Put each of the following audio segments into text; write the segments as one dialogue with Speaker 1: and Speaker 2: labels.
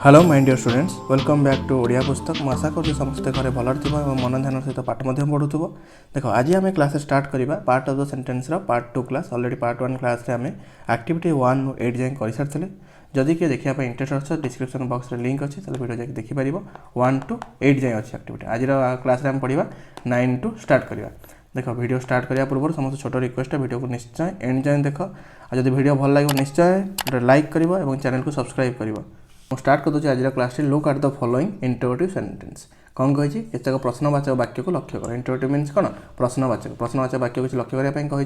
Speaker 1: Hello my dear students welcome back to Odia पुस्तक मु आशा करूँ समस्ते घरे भलर थी मन ध्यान सहित पाठ पढ़ुव। देख आज आम क्लास स्टार्ट करवा part of the sentence part 2 class already part 1 class आम एक्टिविटी 1 ରୁ 8 जाए कर सारी जदि किए देखा इंटरेस्ट अच्छे डिस्क्रिप्शन बॉक्स में लिंक अच्छी वीडियो जाके देखिपर 1 to 8 जाए अच्छी एक्टिविटी आज क्लास आम पढ़ा 9 to स्टार्ट करवा। देख वीडियो स्टार्ट करने पूर्व समस्त छोट रिक्वेस्ट वीडियो को निश्चय एंड जाए देख जब वीडियो भल लगे निश्चय लाइक कर चैनल को सब्सक्राइब कर स्टार्ट कर दूसरी आज class look at the following interrogative sentence कौन कही केतक प्रश्नवाचक वाक्य को लक्ष्य कर। इंटरोगेटिव मीन्स कौन प्रश्नवाचक वाक्य को लक्ष्य करने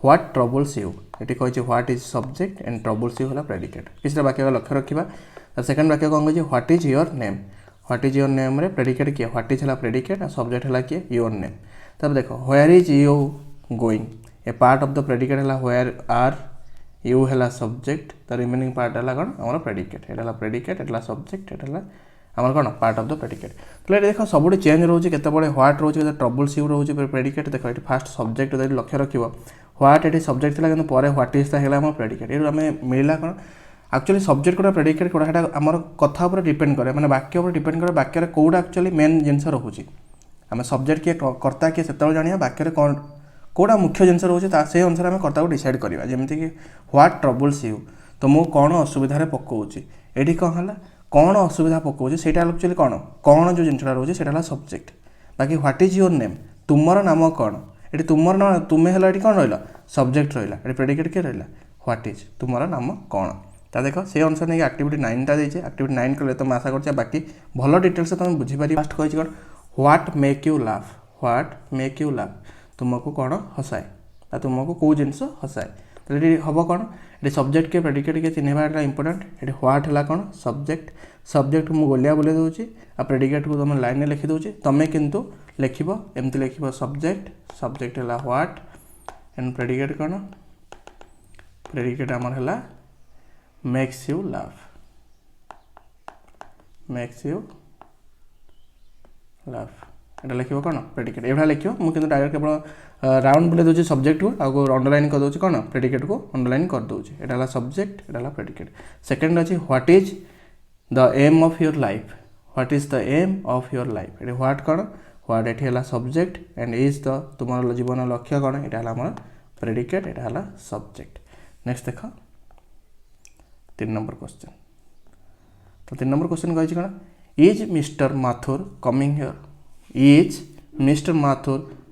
Speaker 1: व्हाट ट्रबल्स यू ये कही what is subject and troubles you है प्रेडिकेट किसी वाक्य का लक्ष्य रखा। सेकेंड वाक्य कौन कही व्हाट इज योर नेम रे प्रेडिकेट किए व्हाट इज है प्रेडिकेट और सब्जेक्ट है किए योर नेम। तब देखो where is you going A part of the predicate है व्हेयर आर यू है सब्जेक्ट द रिमेनिंग पार्ट है कौन आम प्रेडिकेट ये प्रेडिकेट ये सब्जेक्ट ये आम कौन पार्ट ऑफ द प्रेडिकेट। तो देख सब चेंज रोचे केत व्हाट रोचे ट्रबल्स यू रोचे प्रेडिकेट देख ये फास्ट सब्जेक्ट लक्ष्य रख व्हाट ये सब्जेक्ट था कि व्हाट इज है प्रेडिकेट ये आम मिलला कौन एक्चुअली सब्जेक्ट कोड़ा प्रेडिकेट कोड़ा आम कथा पर डिपेंड करे मैंने वाक्य पर डिपेंड करे वाक्य कौटा एक्चुअली मेन जिनस रोचे आम सब्जेक्ट किए कर्ता किए से जाना वाक्य कौन कौटा मुख्य जिन रोचे से अनुसार आम कर्ता को डिसाइड करवा जमीक व्हाट ट्रबल्स यू तो मु कौन असुविधा पकाऊँगी ये कौन है कौन असुविधा पकाऊँगी से एक्चुअली कौन जो जिनसा रोचे से सब्जेक्ट बाकी व्हाट इज योर नेम तुमर नाम कौन ये तुमर नाम तुम्हें है ये कौन रहा सब्जेक्ट रहा ये प्रेडिकेट किए रहा व्हाट इज तुमर नाम कौन ता देख से अनुसार नहीं एक्टिविटी 9 टा देचे एक्टिविटी 9 कले तुम आशा कर बाकी भल डिटेल्स तुम बुझीपार। फास्ट कही कौन व्हाट मेक यू लाफ तुमको कौन हसाए तुमको कौ जिनस हसाए तो ये हम कौन ये सब्जेक्ट के प्रेडिकेट के चिन्हवा इंपोर्टेंट ये व्हाट है कौन सब्जेक्ट मुझे गोलिया बोले दूसरी आ प्रेडिकेट को तुम लाइन में लिखी दूसरी तुम्हें किंतु लिख एमती लिख सब्जेक्ट है व्हाट एंड प्रेडिकेट कौन प्रेडिकेट आमर है मेक्स यू लाफ ये लिख कौन प्रेडिकेट ये लिख मुझे डायरेक्ट केवल राउंड बुले दूसरी सब्जेक्ट को आगे अंडरलाइन कर दूसरी कौन प्रेडिकेट को अंडरलाइन कर दूसरी ये सब्जेक्ट ये प्रेडिकेट। सेकेंड अच्छी what is the aim of your life ये व्हाट कौन व्हाट ये है सब्जेक्ट एंड इज द तुम जीवन लक्ष्य कौन ये आम प्रेडिकेट ये है सब्जेक्ट। नेक्स्ट देख 3 नंबर क्वेश्चन तो 3 नंबर क्वेश्चन कही कौन is mister Mathur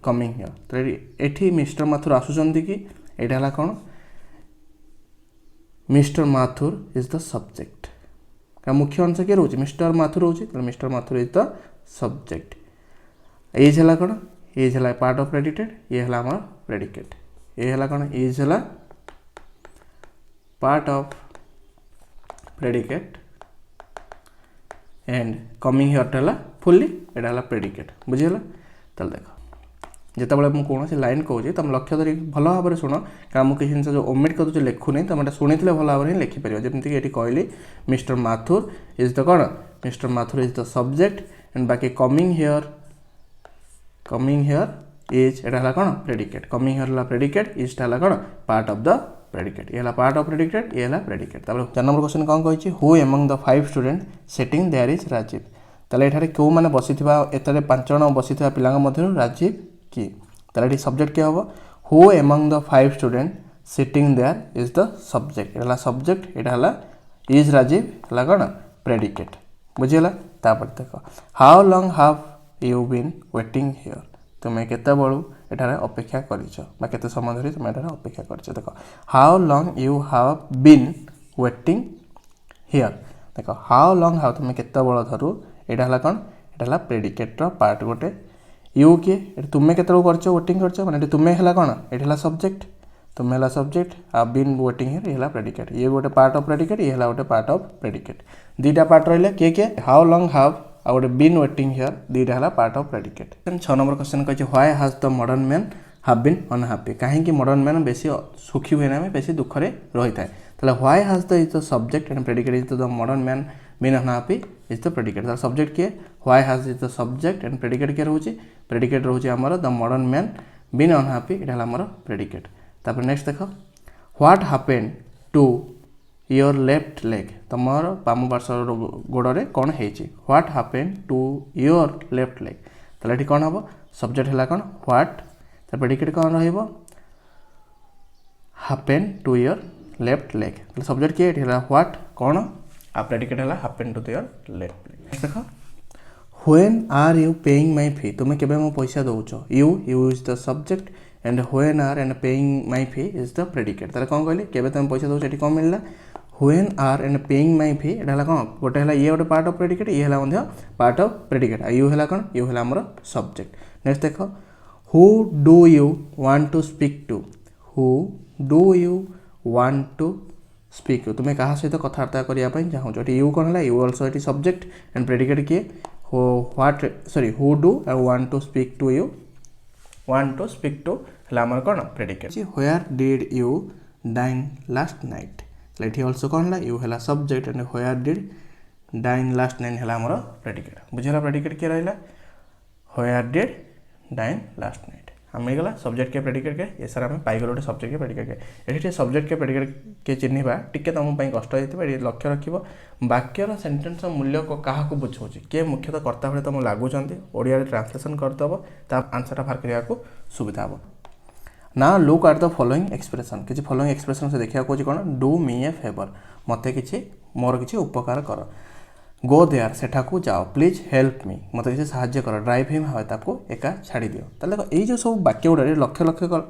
Speaker 1: coming here तो ये मिस्टर माथुर आसुचंती कि यहाँ है कौन mister Mathur is the subject मुख्य अंश किए रोचे मिस्टर माथुर रोचे तो mister Mathur is the subject. एज है कौन एज है पार्ट ऑफ प्रेडिकेट ये है आम प्रेडिकेट ये है कौन एज है part of predicate and coming here है फुल्ली एटा है प्रेडिकेट बुझीगला। तो देख जिते मुझे कौन लाइन कहूँ तुम लक्ष्य धर भल भाव में शुण क्या मुझे किसी जिन जो ओमिट कर लिखुनी तुम शुणी भल भाव में लिखिपर जमीक ये कहली मिस्टर माथुर इज द कौन mister Mathur is the subject and बाकी कमिंग हियर इज एटा कौन प्रेडिकेट कमिंग हियर है प्रेडिकेट इज है कौन पार्ट ऑफ द प्रेडिकेट ये पार्ट ऑफ प्रेडिकेट ये प्रेडिकेट। 4 नंबर क्वेश्चन कौन कही who among the 5 student sitting there is Rajeev ताले एठारे क्यों मैंने बसी 5 जन बसी पिला मध्य राजीव किए ताले ये सब्जेक्ट क्या हम who among the 5 student sitting there is the subject ये सब्जेक्ट ये इज राजीव है कौन प्रेडिकेट बुझीगला। देख how long have you been waiting here तुम्हें केते बड़ू एठारे अपेक्षा करते समय धरी तुम एठारे अपेक्षा कर। देख how long you have been waiting here देख हाउ लॉन्ग हाव तुम्हें केते बड़ धरू यहाँ है कौन यहाँ प्रेडिकेट पार्ट गोटे यू किए तुम्हें केत वेटिंग कर तुम्हें है कौन ये सब्जेक्ट तुम्हें है सब्जेक्ट आ बीन वेटिंग हियर ये प्रेडिकेट ये गोटे पार्ट ऑफ प्रेडिकेट ये गोटे पार्ट ऑफ प्रेडिकेट दुईटा पार्ट रहा किए किए हाउ लॉन्ग हाव आ गोटे बीन वेटिंग हियर दुईटा है part of predicate. 6 number question कही why has the modern man have been unhappy कहीं मॉडर्न मैन बेसी सुखी हुए ना बेसी दुख में रही है तो why has the is the subject and predicate is the modern man been unhappy is the predicate तार सब्जेक्ट किए why has is the subject and predicate किए रोचे प्रेडिकेट रोचे आमर the modern man been unhappy यहाँ आमर predicate. तापर next देख what happened to your left leg तुमर बाम पार्श्वर गोड़े कौन होती what happen to your left leg ताले ये कौन हम सब्जेक्ट है कौन व्हाट प्रेडिकेट कौन रहिबो happen to your left leg ताले सब्जेक्ट किए है व्हाट कौन आ प्रेडिकेट है happen to your left leg देख when are you paying my fee तुम्हें केबे मो पैसा दउछ you is the subject and when are and paying my fee is the predicate ताले कौन कहली केबे तुम पैसा दउछ एटी कौन मिलला when are and paying my fee एटा हला कौन गोटे हला ये गोटे पार्ट ऑफ प्रेडिकेट ये हला मध्य पार्ट ऑफ प्रेडिकेट आ यू हला कौन यू हला हमर सब्जेक्ट नेक्स्ट देखो who do you want to speak to who do you want to speak to तुम्हें कहा सहित कथबार्ता करने चाहूँ यू कौन है यू ऑल्सो ये सब्जेक्ट एंड प्रेडिकेट किए what sorry who do I want to speak to you want to speak to है आमर कौन predicate where did you dine last night ये ऑल्सो कौन है यू है subject and where did dine last night है आमर प्रेडिकेट बुझेगा प्रेडिकेट किए रहा where did dine last night आम मिलगला सब्जेक्ट के प्रेडिकेट के ये सारा पाइगल गोटे सब्जेक्ट के प्रेडिकेट के ये सब्जेक्ट के प्रेडिकेट के चिन्हवा टिके तुम कष्ट होता है लक्ष्य रखिए वाक्यर सेन्टेन्स मूल्य क्या बुझाऊँ किए मुख्यतः कर्ता भाई तुम लगुच ओडिया ट्रांसलेसन करदेव आंसर बाहर करने सुविधा हम ना look at the following expression किसी फॉलोइंग एक्सप्रेशन से देखा कौन कौन डू मी ए फेवर मत कि मोर किसी उपकार कर गो देयर सेठाकू जाओ प्लीज हेल्प मी मत किसी साहाଯ୍य कर ड्राइव हिम हाँ ताको एका छाड़ी दियो ताले ये जो सब वाक्य गुड़ा लक्ष्य लक्ष्य कर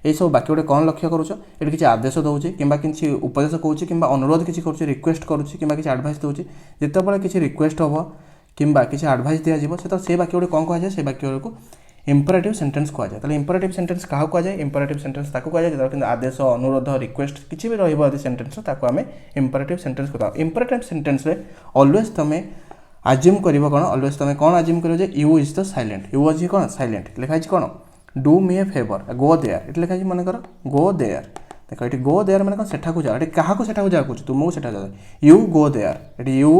Speaker 1: ये सब वाक्य गुड़ा कौन लक्ष्य करुच ये किसी आदेश दूसरे कि उपदेश कौच कि अनुरोध किसी कर रिक्वेस्ट करुच्ची कि एडभाइस दूसरी जिते किसी रिक्वेस्ट हम कि किसी एडभाइस दिज्व से वाक्य गुड़ा कौन कहुए से वाक्य को इंपरेटिव सेंटेंस कहुए ताले इंपरेटिव सेंटेंस क्या कहुए इंपरेटिव सेंटेंस ताको कहुए जो आदेश अनुरोध रिक्वेस्ट किसी भी रही सेंटेंस ताको आम इंपरेटिव सेंटेंस कहता इंपरेटिव सेंटेंस रे ऑलवेज तुम आज्यूम कर कौन ऑलवेज तुम कौन आज्यूम कर you is the silent you अच्छी कौन साइलेंट लिखाई कौन do me a favour go there ये लिखाई मन कर गो देयर देख ये गो देयर मैंने कौन सेठा जा क्या सेठा जा कह तुमको सेठा जा यू गो देयर ये यू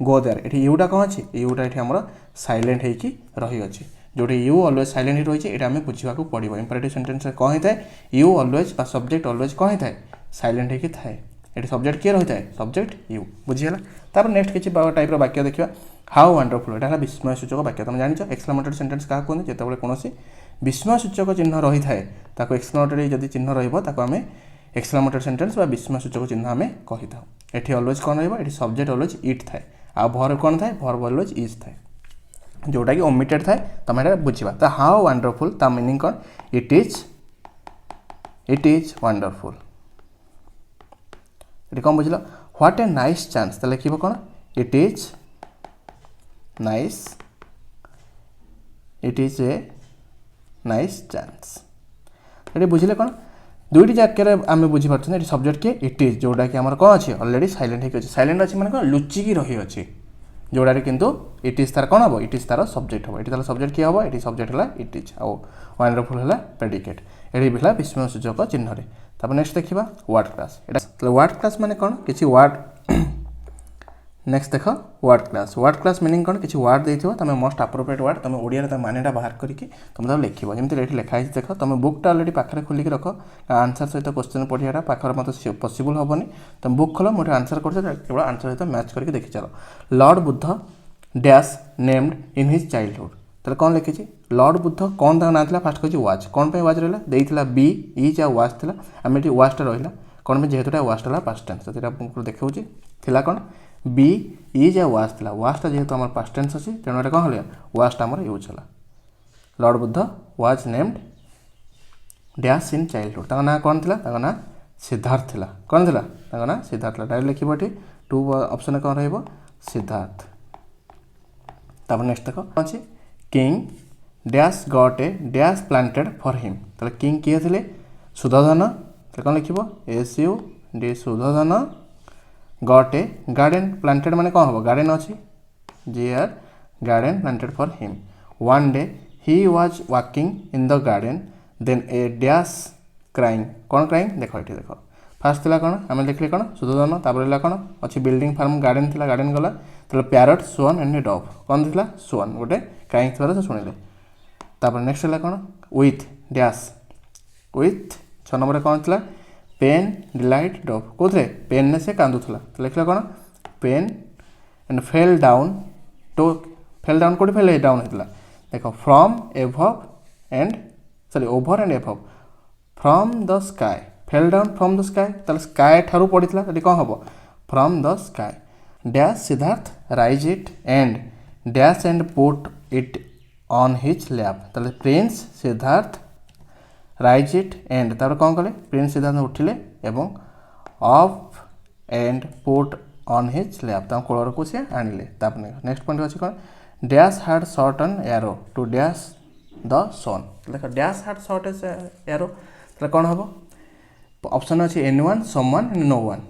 Speaker 1: गो देयर ये यूटा कौन अच्छी यूटा ये आम साइलेंट हो रही अच्छी जोटे यू ऑलवेज साइलेंट ही रही है आम बुझा पड़ो इंपरेटिव सेंटेंस कौन होता है यू ऑलवेज सब्जेक्ट ऑलवेज कौन होता है साइलेंट होकर थाए ये सब्जेक्ट किए रही है सब्जेक्ट यू बुझीगला तापर नेक्स्ट किसी टाइप वाक्य देखा हाउ वंडरफुल यहाँ विस्मय सूचक वाक्य तुम जान एक्सक्लेमेटरी सेंटेंस क्या कहते जिते कौन विस्मय सूचक चिन्ह रही है एक्सक्लेमेटरी जब चिन्ह रही एक्सक्लेमेटरी सेंटेंस विस्मय सूचक चिन्ह आम कही था ये ऑलवेज कौन रही सब्जेक्ट ऑलवेज इट थाए आ भर कौन थाए भर ऑलवेज इज थाए जोटा कि ओमिटेड थाए तुम ये बुझा तो हाउ वंडरफुल ता मीनिंग कौन इट इज वंडरफुल ये कौन बुझल व्हाट ए नाइस चांस तो लिख कौन it is nice a nice chance ये बुझे कौन दुईटी जाके आम बुझीपार सब्जेक्ट के इट इज जोटा कि आम कौन अच्छे अलरेडी साइलेंट होगी साइलेंट अच्छी मैंने कौन लुचिकी रही अच्छी जोड़ा किंतु इट इज तार कौन हम इट इज तार सब्जेक्ट हम ये सब्जेक्ट किए हम ये सब्जेक्ट है इट इज आउ वंडरफुल है प्रेडिकेट ये भी विस्मय सूचक चिन्ह तापर नेक्स्ट देखा वर्ड क्लास वर्ड क्लास माने कौन किसी वर्ड नेक्स्ट देख वर्ड क्लास मीनिंग कौन किसी वर्ड देथिबो तुम मोस्ट अप्रोप्रिएट वर्ड तुम ओडिया मानेटा बाहर करके तुम तब लिख जमी ये लिखाई देख तुम बुकटा अलरेडी पाखे खोलिक रख आंसर सहित क्वेश्चन पढ़िया पाखे मत पॉसिबल हेनी तुम बुक खोल मुझे आंसर कर केवल आंसर सहित मैच करके देखी चल Lord Buddha dash named in his childhood तो कौन लिखी लॉर्ड बुद्ध कौन ना था फास्ट कही वाच कौन वाच रहा देता बी इज आ वाच था आम ये वाचटा रहा कौन जेहेतुटा वाचटा पास्ट टेन्स तो देखा थी कौन बी इज आ वाच था वाचटा जेहेतु आम पास्ट टेन्स अच्छी तेणु ये कौन है वाचटा आम यूज है Lord Buddha was named dash in childhood ता ना कौन था ना सिद्धार्थ था कौन था ना सिद्धार्थ डायरेक्ट लिखा ये टू ऑप्शन कौन रहा सिद्धार्थ तापर नेक्स्ट देख अच्छे king dash got a dash planted for him ताले किंग किए थे सुधोधन तो कौन लिख S U D Suddhodana got a garden planted माने कौन हम गार्डन अच्छी जी आर garden planted for him one day he was walking in the garden then a dash crying कौन क्राइंग देख ये देख फास्ट थी कौन आम लिखले कौन सुधोधन तापर कौन अच्छी बिल्डिंग फार्म गार्डन थी गार्डन गला तो प्यारट सोन एंड डव कौन थी सोन गोटे क्राइंग थी से शुणिले तापर नेक्स्ट है कौन विथ डैश विथ 6 नंबर कौन थी पेन डिलाइट डव कौन पेन ने से कांदुला लिखला कौन pain and fell down to fell down कौट फेल डाउन होता देख from above and sorry over and above from the sky fell down from the sky ताले स्काई ठारू पड़ता कौन हम from the sky dash Siddhartha raise it and put it on his lap ताले prince Siddhartha raise it and तापर कौन कले Prince Siddharth उठिले एवं of and put on his lap कोलर को सी आनिले नेक्स्ट पॉइंट अच्छे कौन dash had shot an arrow to dash the swan देख डैश हार्ड शॉट एरो कौन हम ऑप्शन अच्छे एन1 समवन एंड नो वन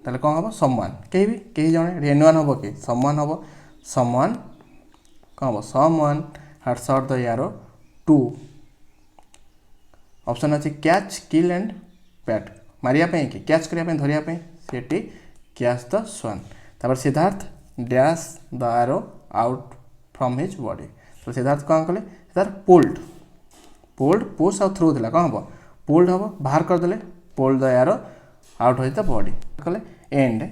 Speaker 1: ताले कौन हम समवन कहीं जड़े एन1 हम कि समवन हम समवन कौन हम someone had shot the arrow to option अच्छे कैच किल एंड पैट मारिया कि कैच करने धरिया सेठी कैच द सन तापर Siddhartha dash the arrow out from his body तो सिद्धार्थ कौन कले Siddhartha pulled push out through थिला कौन हम पुल्ड हम बाहर करदे पुल्ड द एरो आउट हो द बॉडी कले एंड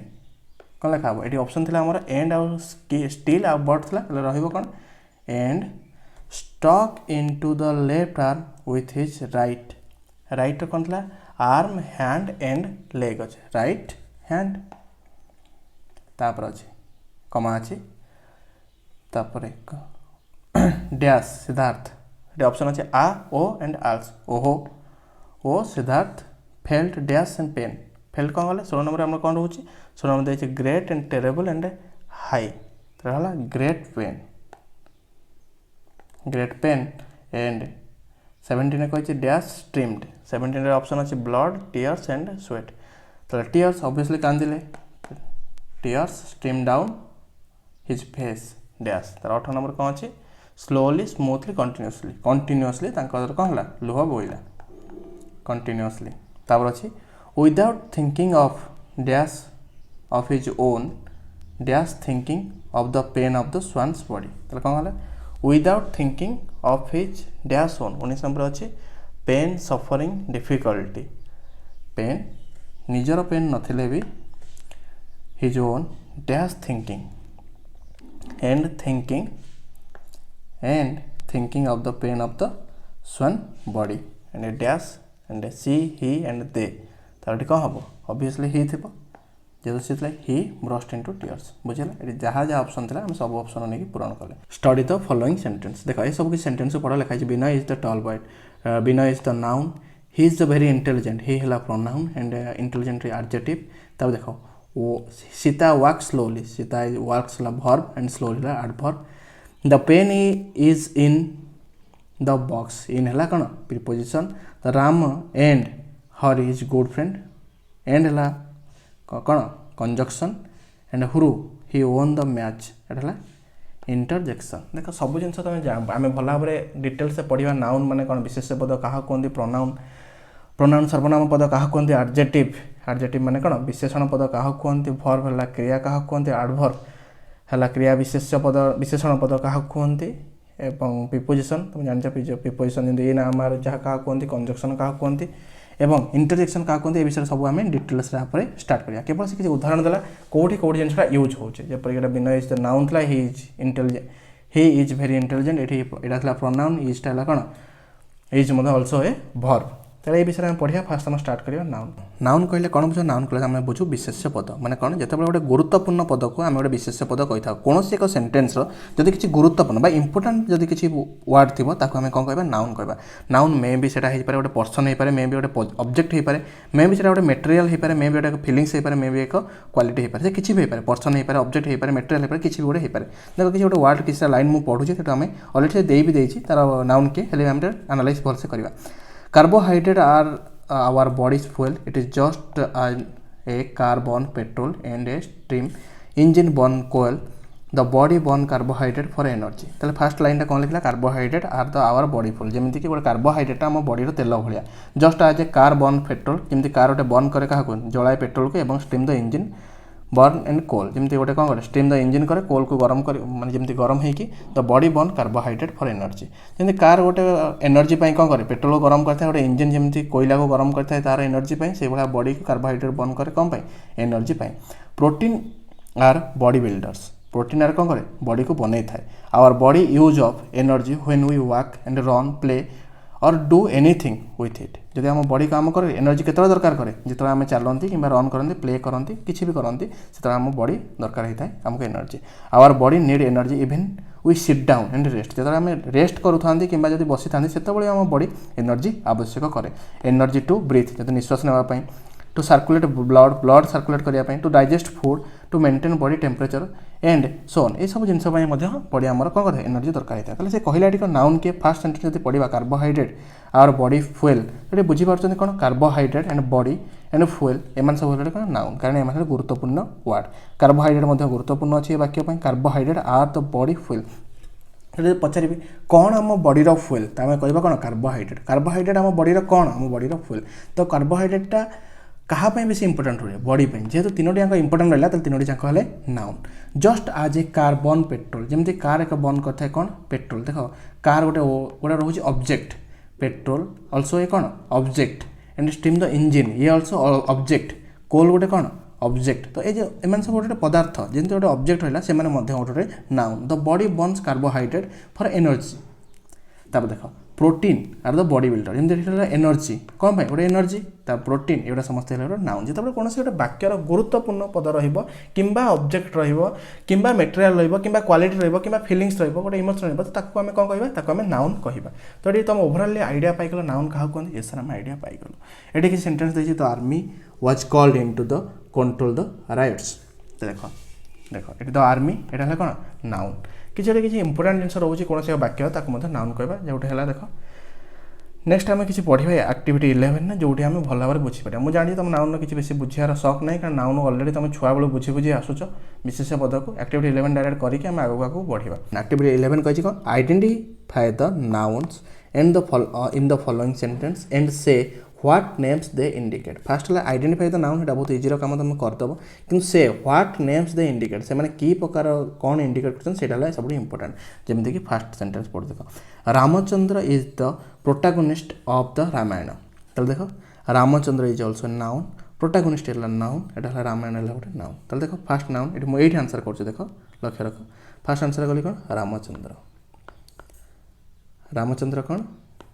Speaker 1: कौन लिखा ये ऑप्शन थी आम एंड आउ स्टिल आउ but the run and stuck into the left arm with his right कौन the arm hand and leg अच्छे राइट हैंड तापर अच्छे कमा अच्छे तापर डैश सिद्धार्थ ये ऑप्शन अच्छे आ ओ एंड आल्स ओहो ओ Siddhartha felt dash and pain felt कौन गले 16 नंबर आम कौन रोचे 16 नंबर देखिए great and terrible and high तो ग्रेट पेन एंड 17 कही डैश स्ट्रीम्ड 17 ऑप्शन अच्छे ब्लड टीयर्स एंड स्वेट तो टीयर्स ऑब्वियसली कांदिले tears stream down his face dash तार 18 नंबर कौन अच्छे स्लोली स्मूथली कंटिन्यूअसली कौन है लुह बोला कंटिन्यूअसली तापर अच्छे without thinking of dash of his own dash thinking of the pain of the swan's body तो कौन है without thinking of his dash own 19 number अच्छे पेन सफरिंग डिफिकल्टी पेन निजर पेन नथिले भी his own dash thinking thinking of the pain of the swan body and dash and see he and they तार कौन हम obviously he the जेहतु see he burst into tears बुझेगा ये जहाँ जहाँ ऑप्शन था आम सब ऑप्शन नहीं पूरण कले स्टडी द फॉलोइंग सेंटेंस देख ये सब किसी सेंटेंस पढ़ा लिखाई Vinay is the tall boy Vinay is the noun he is the very intelligent he है प्रोनाउन एंड इंटेलिजेंट एडजेक्टिव तब देख वो Sita walk slowly Sita walks verb and slowly adverb the pen is in the box in है कौन preposition Ram and her is good friend and है कौन conjunction and hurrah he won the match एटा interjection देख सब जिन तुम आम भल भाव डिटेल्स पढ़ा नाउन माने कौन विशेष पद क्या कहते प्रोनाउन सर्वनाम पद क्या कहते एडजेक्टिव माने कौन विशेषण पद क्या कहते वर्ब है क्रिया क्या कहते एडवर्ब है क्रिया विशेषण पद क्या कहते एवं प्रीपोजिशन तुम जान प्रीपोजिशन ये नाम जहाँ क्या कहते कंजक्शन क्या कहते एवं इंटरजेक्शन क्या कहते विषय सब आम डिटेल्स स्टार्ट करिया केवल से किसी उदाहरण देला कौटी कौटी जिनसा यूज होचे जपर विनय इज द नाउन था ही इज वेरी इंटेलिजेंट ये प्रोनाउन इजटा कौन इज ऑल्सो ए वर्ब तेरे ये विषय में पढ़िया फास्ट आम स्टार्ट करिया नाउन कहले कौन बुझ नाउन कहले आम बुझू विशेष्य पद माने कौन जिते गोटे गुरुत्वपूर्ण पद को आम गोटे विशेष्य पद कही था कौन एक सेंटेन्स जदि किसी गुरुत्वपूर्ण इंपोर्टाट जदि किसी वर्ड थी आम कौन कह नाउन कह नाउन मे भी से गोटे पर्सन हो पाए मे भी गोटे ऑब्जेक्ट हो पाए मे भी गोटे मटेरियल हो पाए मे भी गोटे फिलिंग्स हो पाए मे भी एक क्वालिटी हो पाए किसी भी हो पाए पर्सन हो पाए ऑब्जेक्ट हो पाए मटेरियल हो पाए किसी भी गोटे हो पाए देखो किसी गोटे वर्ड किसी लाइन मुझे पढ़ुचे तो आम अलरेडी दे भी देती तार नाउन किए आम एनालाइज भलसे करवा carbohydrate are our bodies fuel it is just a car burn petrol and a steam engine burn coal the body burn carbohydrate for energy ताले फर्स्ट लाइन कौन लिखला carbohydrate are the our body fuel जमीती कि गोटे carbohydrate आम body तेल भाया just as a car burn petrol जमी कार गोटे बर्न करे क्या जलाए पेट्रोल को एवं steam the engine burn and coal जमी गोटे कौन करे स्टीम द इंजिन करे कोल को गरम कर माने जमी गरम होगी the body burn carbohydrate for energy जमी कार गोटे एनर्जी कौन करे पेट्रोल को गरम करता है गोटे इंजिन जमी कोयला को गरम करता है तार एनर्जी से भाया बॉडी को कार्बोहाइड्रेट बर्न करे कौन energy protein are body builders protein are कौन करे बॉडी को बनै थाए our body use of energy when we walk and run play और डू एनीथिंग विथ इट जब आम बॉडी काम करे एनर्जी केत दरकार करे जो आम चलती कि रन करती प्ले करती किसी भी करती से आम बॉडी दरकार होता है आमको energy our body need energy even we sit down and rest जो आम रेस्ट करूँ कि बसी था से आम बॉडी एनर्जी आवश्यक करे एनर्जी टू ब्रीथ जो निश्वास नापी टू सर्कुलेट ब्लड सर्कुलेट करने to digest food to maintain body temperature and so on ये सब जिन बॉडी आमर कौन करे एनर्जी दरकार होता है से कहला ये नाउन के फास्ट सेंटेंस जो पढ़ा कार्बोहाइड्रेट आवर बॉडी फुएल ये बुझीपार कौन carbohydrate and body and fuel एम सब कौन नाउन कारण एम गुरुत्वपूर्ण वार्ड कार्बोहाइड्रेट गुरुत्वपूर्ण अच्छी वाक्य carbohydrate are the body fuel पचारे कौन आम बॉडी फुएल तो आम कह कौन कार्बोहाइड्रेट आम बॉडी कौन आम बॉडी फुएल तो कार्बोहाइड्रेटा कहाँ बेस इंपोर्टाट हुए बॉडी जेहेतु तीनोटी जाक इंपोर्टाट रहा तो तीनोटी जाक हेल्ले noun just as a car burn petrol जमी कार एक बर्न करता है कौन पेट्रोल देख कार गोटे गोटे रोचे ऑब्जेक्ट पेट्रोल अल्सो ए कौन object and steam the engine ये अल्सो ऑब्जेक्ट कोल गोटे कौन ऑब्जेक्ट तो ये एम सब गोटे पदार्थ जमी गोटे ऑब्जेक्ट रहा से गोटे noun the body burns carbohydrate for energy तापर देख protein are the body builder जमी एनर्जी कौन भाई गोटे एनर्जी प्रोटीन एगुड़ा समस्त नाउन जो कौन गोटे वाक्यर गुरुत्वपूर्ण पद रहा ऑब्जेक्ट रही मेटेरियल रहा क्वालिटी रहा फिलिंग्स रहा गोटे इमोशन रहा आम कौन कह नाउन कह तो ये तुम ओभरअल आइडिया पाइगल नाउन क्या कहते ये सर आम आइडिया पाइगल ये किसी सेंटेंस देखिए the army was called in to the control the rights देख देख ये द आर्मी यहाँ कौन नाउन किसी इंपोर्टाट जिन रोचे कौन से वाक्य नाउन कहवा जो है देख नेक्स्ट आम किसी पढ़ा एक्टिविटी 11 ना जो आम भल भाव बुझीपर मुझे जानी तुम नाउन किसी बेस बुझार शौक नहीं कारण नाउन अलरेडी तुम छुआ बेलू बुझी बुझी आसुच विशेष पद को एक्टिविटी 11 डायरेक्ट करके आम आगे बढ़ा एक्टिविटी 11 कही कौन identify the nouns and in the following sentence and say what names they indicate first है आइडेंटिफाई द नाउन ये बहुत इजी काम तुम करदेव कि से व्हाट नेम्स दे इंडिकेट से कि प्रकार कौन इंडिकेट कर सब इंपोर्टाट जमीक कि फास्ट सेंटेंस पढ़ देख Ramchandra is the protagonist of the Ramayan तो देख Ramchandra is also noun protagonist है नाउन यहाँ रामायण है गोटे नाउन तो देख फास्ट नाउन ये आंसर कर देख लक्ष्य रख फास्ट आंसर कली कौन रामचंद्र रामचंद्र कौन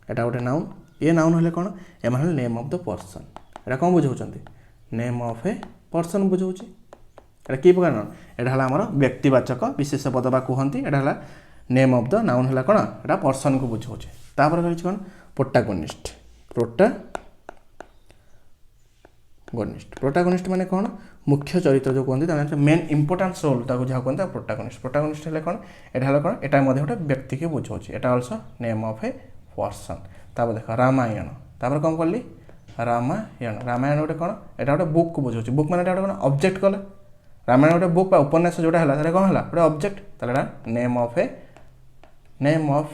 Speaker 1: यहाँ गोटे नाउन ये नाउन हेल्ले कौन एम नेम ऑफ द पर्सन यहाँ कौन बुझाऊँ नेम ऑफ ए पर्सन बुझाऊँ यहाँ कि प्रकार नाउन यहाँ आमर व्यक्तिवाचक विशेष पद बा कहती यहाँ नेम ऑफ द नाउन है कौन यहाँ पर्सन को बुझाऊँ तापर कही कौन प्रोटागोनिस्ट प्रोटागोनिस्ट माने कौन मुख्य चरित्र जो कहते मेन इंपोर्टान्स रोल जहाँ कहते प्रोटागोनिस्ट है कौन यहाँ कौन यहाँ गोटे व्यक्ति के बुझाऊँ यहाँ also name of a person तापर देख रामायण तापर कौन कली रामायण गोटे कौन यहाँ गोटे बुक को बुझाऊँ बुक मैंने गोटे कौन ऑब्जेक्ट कले रामायण गोटे बुक उपन्यास जोटा है कौन है गोटे object name of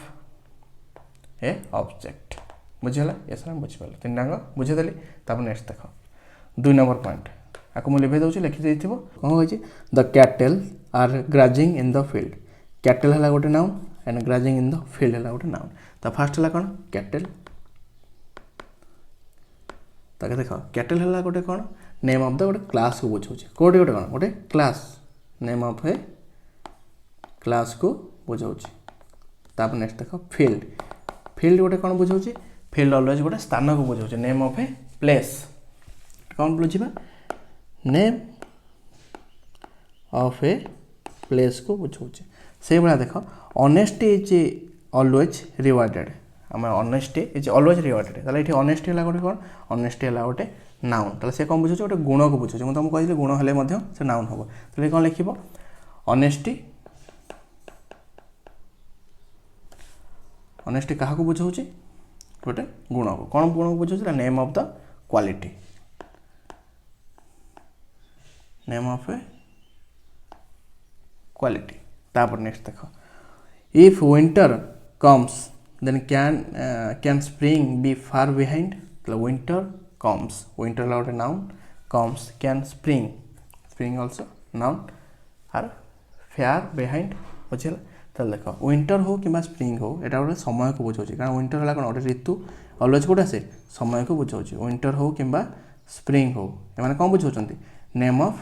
Speaker 1: a object बुझीगला ये सर बुझीपारे तीन टाँग बुझीदेली तापर नेक्स्ट देख 2 नंबर पॉइंट आपको मुझे लिखी दूसरी लिखी कौन कही the cattle are grazing in the field cattle है गोटे noun and grazing in the field है गोटे नाउन तो फास्ट है कौन कैटल ताके देख कैटल है गोटे कौन नेम ऑफ द गोटे क्लास को बुझाऊँ कौटे गोटे कौन गोटे class name of A class को बुझाऊँ तापर नेक्स्ट देख फील्ड गोटे कौन बुझाऊँ फील्ड अलवेज गोटे स्थान को बुझाऊँ नेम ऑफ ए प्लेस कौन बुझा नेम ऑफ ए प्लेस को बुझाऊँ से भाया देख ऑनेस्टी इज ऑलवेज रिवार्डेड आम ऑनेस्टी इज ऑलवेज रिवार्डेड ताले ये ऑनेस्टी है गोटे कौन ऑनेस्टी है गोटे नाउन ताले से कौन बुझाऊँ गोटे गुण को बुझाऊँ मुझे तुमको कही गुण हेल्ले से नाउन हम तो कौन लिख ऑनेस्टी ऑनेस्टी क्या बुझाऊँ गोटे गुण को कौन गुण को बुझाऊँ name of the quality name of a quality तापर नेक्स्ट देख if winter comes then can spring be far behind winter comes winter गोटे noun comes can spring spring also noun are far behind बुझे तो देख winter हो कि spring हो यहाँ गोटे समय को बुझाऊँ कारण विंटर है कौन गोटे ऋतु अलवेज कौटे आसे समय को बुझाऊँ विंटर हो कि स्प्रिंग हो एम कौन बुझाऊँ नेम ऑफ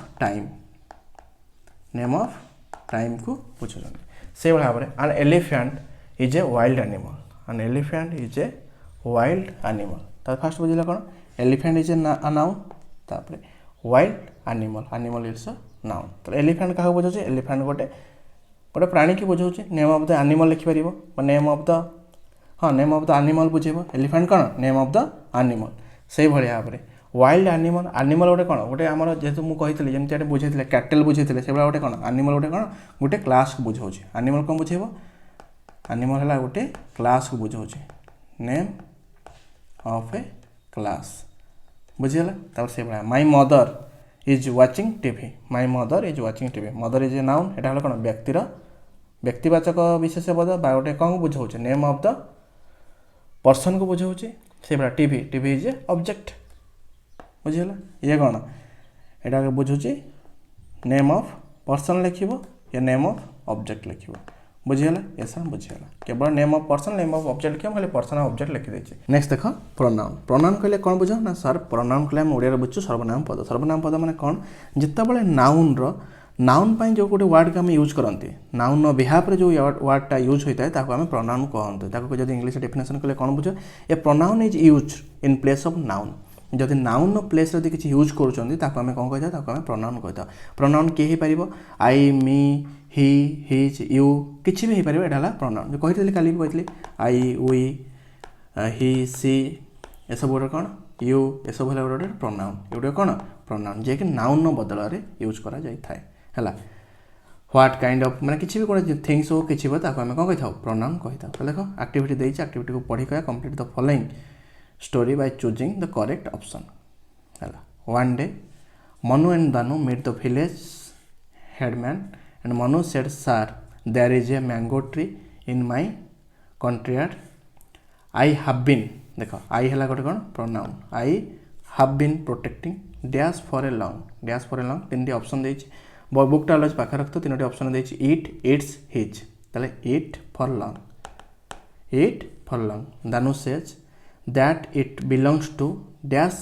Speaker 1: टाइम को बुझाऊँ से भाव में an elephant is a wild animal an elephant is a wild animal तो फास्ट बुझे कौन एलिफेंट इज ए नाउन तापर wild animal it's a noun तो एलिफेंट क्या बुझाऊँ एलिफेंट गोटे गोटे प्राणी की बुझाऊँ नेम ऑफ द एनिमल लिखिपर नेम ऑफ द हाँ नेम ऑफ द एनिमल बुझेब एलिफेंट कौन नेम ऑफ द एनिमल से भाव में वाइल्ड एनिमल गोटे कौन गोटे आम जेहतु मुझे जमी बुझे कैटल बुझे से भाई गोटे कौन एनिमल गोटे कौन गोटे क्लास को बुझाऊँ एनिमल कौन बुझेब एनिमल है गोटे क्लास को बुझाऊँ नेम ऑफ ए क्लास बुझीगला से भाई my mother is watching TV my mother is watching TV mother is a noun यहाँ हल कौन व्यक्तिर व्यक्तिवाचक विशेष पद बा गोटे कौन को बुझाऊँ नेम ऑफ द पर्सन को बुझाऊँ से भाई टीवी इज ए ऑब्जेक्ट बुझीगला ये कौन यहाँ बुझुची नेम ऑफ पर्सन लिखिब या नेम ऑफ ऑब्जेक्ट लिखिब बुझीगला ये सब बुझीगला केवल name of person name of object लिखिब खाली पर्सन ऑब्जेक्ट लिखिदे नेक्स्ट देख प्रोनाउन कहले कौन बुझ ना सर प्रोनाउन कहले हम ओडिया बुझु सर्वनाम पद माने कौन जितेबाला नाउन पाई जो गोटे वर्ड को आम यूज करते नाउन बिहाफ जो वर्डटा यूज होता है ताको आम प्रोनाउन कहते जब इंग्लिश डेफिनेशन कले कौन बुझ a pronoun is use in place of noun जदि नाउन प्लेस रे किसी यूज करें कौन कही था प्रोनाउन कही प्रोनाउन किए हो आई मी ही हिज यू किसी भी हो पार यहाँ प्रोनाउन जो कही काली भी कही आई वी ही सी ये सब गोटे कौन यू ये सब है गोटे प्रोनाउन ये कौन प्रोनाउन जे कि नाउन बदल में यूज करा है व्हाट काइंड ऑफ मैंने किसी भी गोटे थिंग्स हो किसी आम कौन कही था प्रोनाउन कही था तो देख एक्टिविटी देती एक्टिविटी को पढ़ी कह complete the following story by choosing the correct option. One day, Manu and Danu met the village headman and Manu said, Sir, there is a mango tree in my courtyard. I have been, देखो I है गोटे कौन pronoun. I have been protecting dash for a long. तीन option देछि बुकटा अलज पाखे रख तो तीन ऑप्शन देछि eat, its, his. ताले eat for long. Danu says that it belongs to dash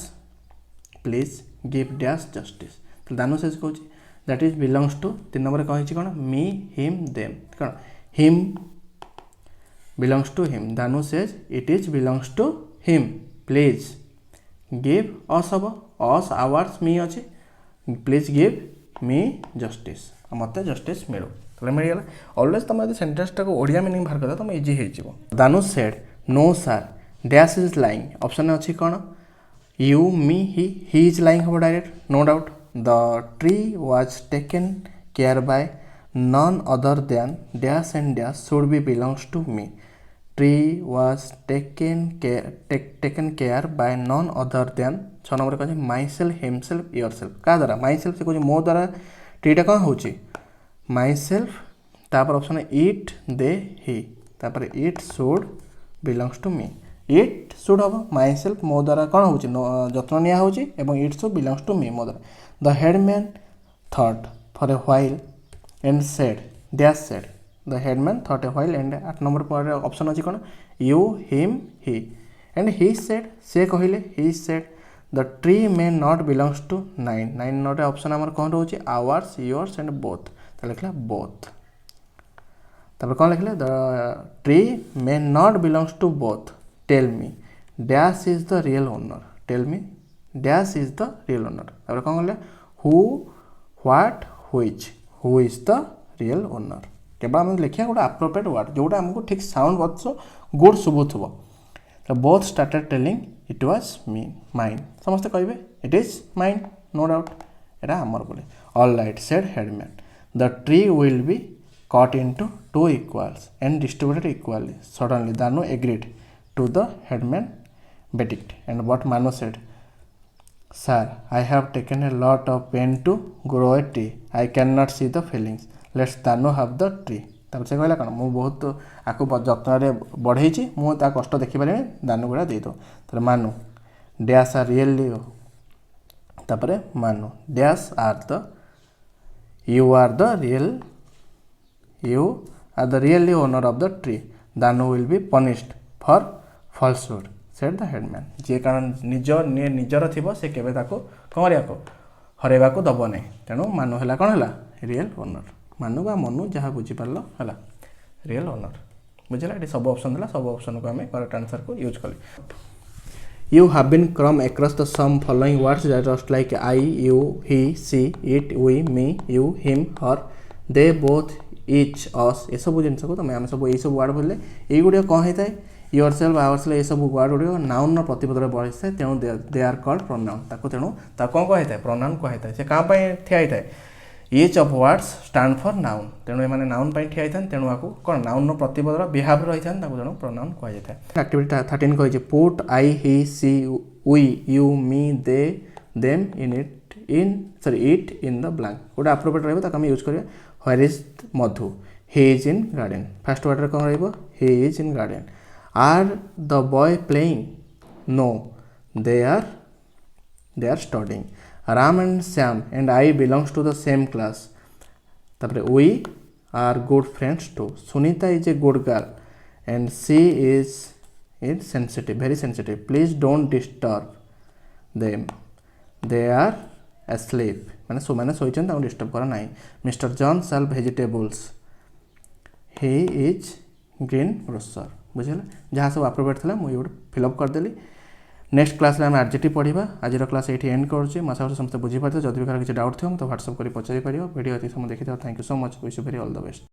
Speaker 1: please give dash justice तो दानु सेज कहूँ दैट इज बिलोंग्स टू तीन नंबर कही कौन मी हिम देम कौन him belongs to him Danu says it is belongs to him please give us हम us ours me अच्छे please give me justice मत justice मिलू तो मिलगला अलवेज तुम सेन्टेन्सटा को ओडिया मीनिंग बाहर कर तुम इजी हो Danu said no sir dash is lying option अच्छी कौन you me he is lying हम direct no doubt the tree was taken care by none other than dash and dash should be belongs to me tree was taken care by none other than 6 number कहे myself himself yourself क्या द्वारा my self से कहे मो द्वारा ट्रीटा कौन हो माई सेल्फ तापर ऑप्शन इट दे ही तापर it should belongs to me it should हम माई सेल्फ मो द्वारा कौन हो जत्न निया हो it should belongs to me मो द्वारा the headman thought for a while and said dash said the headman thought a while and 8 number पर ऑप्शन अच्छी कौन you him he and he said से कहले he said the tree may not belongs to 9 note option आमर कौन रोचे hours yours and both तो लिखला बोथ तब कौन लिखले the tree may not belongs to both tell me dash is the real owner tell me dash is the real owner तब कौन कहले who what which who is the real owner केवल आम लिखा गोटे एप्रोप्रिएट वर्ड जोटा आमको ठीक साउंड बस गुड शुभुव तो both started telling it was me mine समस्ते कहे it is mine no doubt यहाँ आमर बोले all right said headman the tree will be cut into 2 equals and distributed equally suddenly Danu agreed to the headman verdict and what Manu said, sir, I have taken a lot of pain to grow a tree. I cannot see the feelings. Let's Danu have the tree. तब से कहला कौन मु बहुत आपको जत्न बढ़े मुझे कष्ट देखिपारे दानु गुड़ा दे दो तो मानु डैश आर रियली तापर Manu dash are the you are the really owner of the tree, Danu will be punished for falsehood said the headman. जी कारण निजर थी से केवे ताको कौन को हरैवा को दब नहीं, तेणु मानु है कौन है रियल ओनर, मानु बा मनु जहाँ बुझीपार है रियल ओनर। बुझे ये सब ऑप्शन था, सब ऑप्शन को आम करेक्ट आंसर को यूज कले। You have been come across the some following words that just like I, you, he, she, it, we, me, you, him, her, they, both, each, us ये सब जिन को तुम आम सब ये सब वर्ड बोले ये गुड़ कौन होता है योर सेल्फ आवर सेल्फ ये सब वर्ड गुड़ नाउन प्रतिपद बढ़ी था, तेणु दे आर कॉल्ड प्रोनाउन, ताको तेणु कौन कहता है प्रोनाउन कहता है। से क्या ठिया होता है each of words stand for noun, तेणु ये नाउन ठिया होता है, तेणु आपको कौन नाउन प्रतिपद बिहेव रही था तेणु प्रोनाउन कहुए। एक्टिविटी 13 कही put I, he, she, we, you, me, they, them it in the blank गोटे अप्रोप्रिएट रही आम यूज करें। Where is Madhu, he is in garden, first word कौन रही he is in garden. Are the boy playing, no they are studying. Ram and Shyam and I belongs to the same class, तापर we are good friends too. Sunita is a good girl and she is sensitive, very sensitive. Please don't disturb them, they are asleep, मैंने शोचन disturb करा ना। Mister John sell vegetables, he is green grocer. बुझे जहाँ सब appropriate था मुझे fill up करदेली। नेक्स्ट क्लास में एडजेक्टिव पढ़ा। आज क्लास ये एंड करुँचे, आशा समस्त बुझीपारे। जब भी किसी डाउट थो तो व्हाट्सअप कर पचारि पार। वीडियो ये समय देखी thank you so much, wish you very all the best.